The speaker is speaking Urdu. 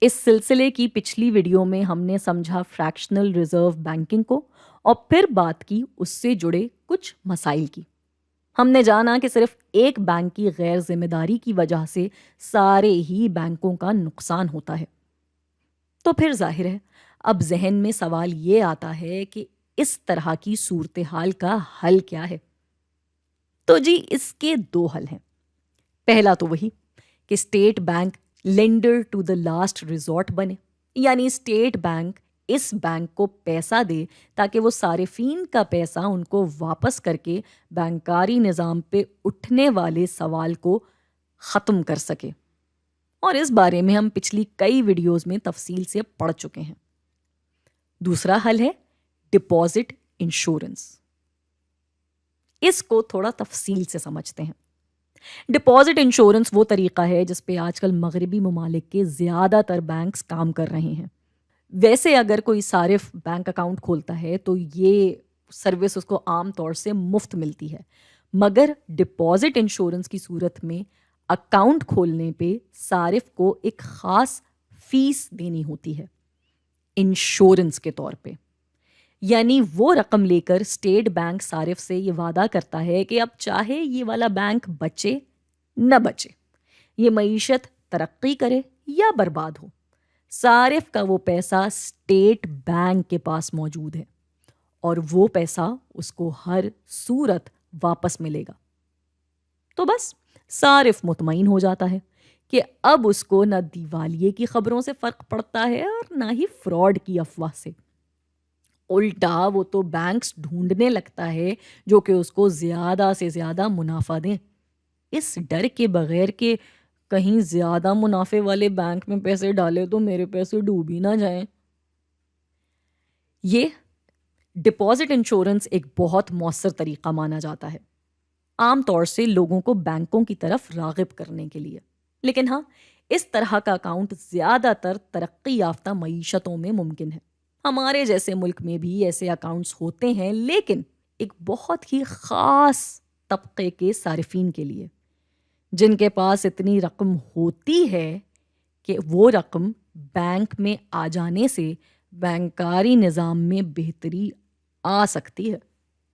اس سلسلے کی پچھلی ویڈیو میں ہم نے سمجھا فریکشنل ریزرو بینکنگ کو اور پھر بات کی اس سے جڑے کچھ مسائل کی۔ ہم نے جانا کہ صرف ایک بینک کی غیر ذمہ داری کی وجہ سے سارے ہی بینکوں کا نقصان ہوتا ہے۔ تو پھر ظاہر ہے اب ذہن میں سوال یہ آتا ہے کہ اس طرح کی صورتحال کا حل کیا ہے؟ تو جی اس کے دو حل ہیں۔ پہلا تو وہی کہ state bank lender to the last resort بنے، یعنی اسٹیٹ بینک اس بینک کو پیسہ دے تاکہ وہ صارفین کا پیسہ ان کو واپس کر کے بینکاری نظام پہ اٹھنے والے سوال کو ختم کر سکے، اور اس بارے میں ہم پچھلی کئی ویڈیوز میں تفصیل سے پڑھ چکے ہیں۔ دوسرا حل ہے ڈپازٹ انشورنس۔ اس کو تھوڑا تفصیل سے سمجھتے ہیں۔ ڈپازٹ انشورنس وہ طریقہ ہے جس پہ آج کل مغربی ممالک کے زیادہ تر بینکس کام کر رہے ہیں۔ ویسے اگر کوئی صارف بینک اکاؤنٹ کھولتا ہے تو یہ سروس اس کو عام طور سے مفت ملتی ہے، مگر ڈپازٹ انشورنس کی صورت میں اکاؤنٹ کھولنے پہ صارف کو ایک خاص فیس دینی ہوتی ہے انشورنس کے طور پہ۔ یعنی وہ رقم لے کر اسٹیٹ بینک صارف سے یہ وعدہ کرتا ہے کہ اب چاہے یہ والا بینک بچے نہ بچے، یہ معیشت ترقی کرے یا برباد ہو، صارف کا وہ پیسہ اسٹیٹ بینک کے پاس موجود ہے اور وہ پیسہ اس کو ہر صورت واپس ملے گا۔ تو بس صارف مطمئن ہو جاتا ہے کہ اب اس کو نہ دیوالیے کی خبروں سے فرق پڑتا ہے اور نہ ہی فراڈ کی افواہ سے۔ الٹا وہ تو بینکس ڈھونڈنے لگتا ہے جو کہ اس کو زیادہ سے زیادہ منافع دیں، اس ڈر کے بغیر کہ کہیں زیادہ منافع والے بینک میں پیسے ڈالے تو میرے پیسے ڈوب ہی نہ جائیں۔ یہ ڈپازٹ انشورنس ایک بہت مؤثر طریقہ مانا جاتا ہے، عام طور سے لوگوں کو بینکوں کی طرف راغب کرنے کے لیے۔ لیکن ہاں، اس طرح کا اکاؤنٹ زیادہ تر ترقی یافتہ معیشتوں میں ممکن ہے۔ ہمارے جیسے ملک میں بھی ایسے اکاؤنٹس ہوتے ہیں، لیکن ایک بہت ہی خاص طبقے کے صارفین کے لیے، جن کے پاس اتنی رقم ہوتی ہے کہ وہ رقم بینک میں آ جانے سے بینکاری نظام میں بہتری آ سکتی ہے۔